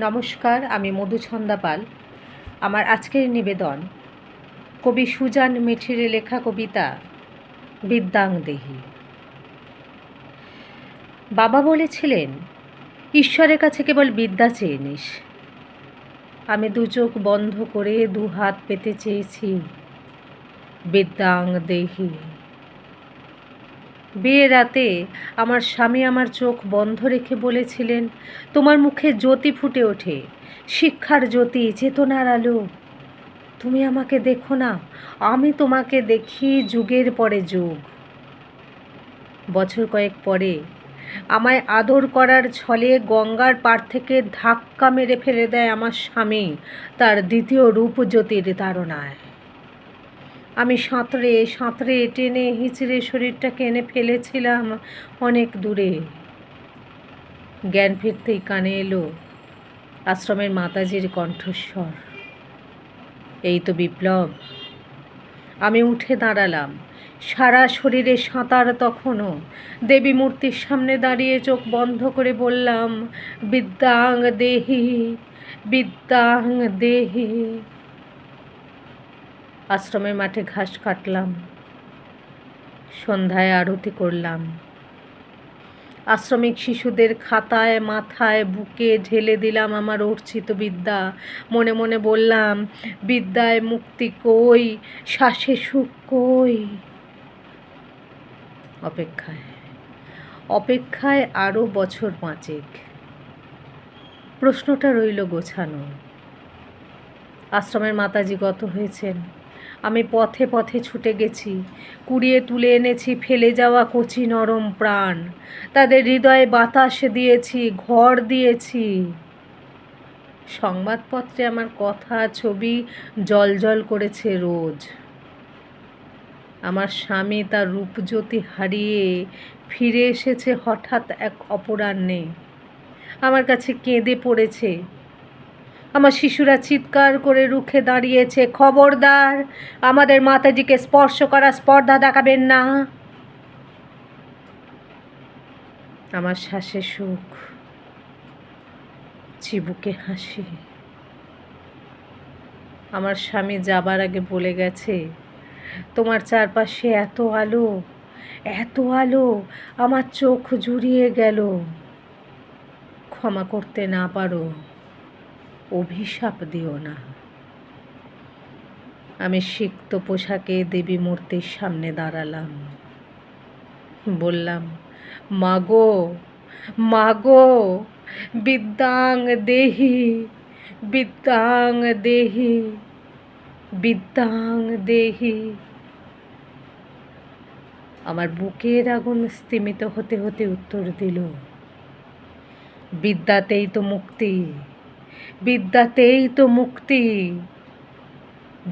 নমস্কার, আমি মধুছন্দা পাল। আমার আজকের নিবেদন কবি সুজান মিঠির লেখা কবিতা বিদ্যাং দেহি। বাবা বলেছিলেন, ঈশ্বরের কাছে কেবল বিদ্যা চেয়ে নিস। আমি দু চোখ বন্ধ করে দু হাত পেতে চেয়েছি বিদ্যাং দেহি। বিয়ের রাতে আমার স্বামী আমার চোখ বন্ধ রেখে বলেছিলেন, তোমার মুখে জ্যোতি ফুটে ওঠে, শিক্ষার জ্যোতি, চেতনার আলো। তুমি আমাকে দেখো না, আমি তোমাকে দেখি যুগের পরে যুগ। বছর কয়েক পরে আমায় আদর করার ছলে গঙ্গার পাড় থেকে ধাক্কা মেরে ফেলে দেয় আমার স্বামী তার দ্বিতীয় রূপজ্যোতির তাড়নায়। আমি সাঁতরে সাঁতরে টেনে হিচড়ে শরীরটাকে এনে ফেলেছিলাম অনেক দূরে। জ্ঞান ফিরতেই কানে এলো আশ্রমের মাতাজির কণ্ঠস্বর, এই তো বিপ্লব। আমি উঠে দাঁড়ালাম, সারা শরীরে সাঁতার তখনও। দেবী মূর্তির সামনে দাঁড়িয়ে চোখ বন্ধ করে বললাম, বিদ্যাং দেহি, বিদ্যাং দেহি। আশ্রমের মাঠে ঘাস কাটলাম, সন্ধ্যায় আরতি করলাম। আশ্রমিক শিশুদের খাতায় মাথায় বুকে ঢেলে দিলাম আমার অর্চিত বিদ্যা। মনে মনে বললাম, বিদ্যায় মুক্তি কই, শ্বাসে সুখ কই। অপেক্ষায় অপেক্ষায় আরও বছর পাঁচেক। প্রশ্নটা রইল গোছানো। আশ্রমের মাতাজি গত হয়েছেন। আমি পথে পথে ছুটে গেছি, কুড়িয়ে তুলে এনেছি ফেলে যাওয়া কচি নরম প্রাণ। তাদের হৃদয়ে বাতাস দিয়েছি, ঘর দিয়েছি। সংবাদপত্রে আমার কথা ছবি জলজল করেছে রোজ। আমার স্বামী তার রূপজ্যোতি হারিয়ে ফিরে এসেছে হঠাৎ এক অপরাহ্নে। আমার কাছে কেঁদে পড়েছে। আমার শিশুরা চিৎকার করে রুখে দাঁড়িয়েছে, খবরদার, আমাদের মাতাজিকে স্পর্শ করা স্পর্ধা দেখাবেন না। আমার শ্বাসে সুখ, চিবুকে হাসি। আমার স্বামী যাবার আগে বলে গেছে, তোমার চারপাশে এত আলো, এত আলো, আমার চোখ জুড়িয়ে গেল। ক্ষমা করতে না পারো, অভিশাপ দিও না। আমি সিক্ত পোশাকে দেবী মূর্তির সামনে দাঁড়ালাম, বললাম, মাগো, মাগো, বিদ্যাং দেহি, বিদ্যাং দেহি, বিদ্যাং দেহি। আমার বুকের আগুন স্তিমিত হতে হতে উত্তর দিল, বিদ্যাতেই তো মুক্তি, বিদ্যাতেই তো মুক্তি,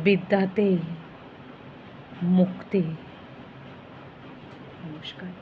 বিদ্যাতেই মুক্তি। নমস্কার।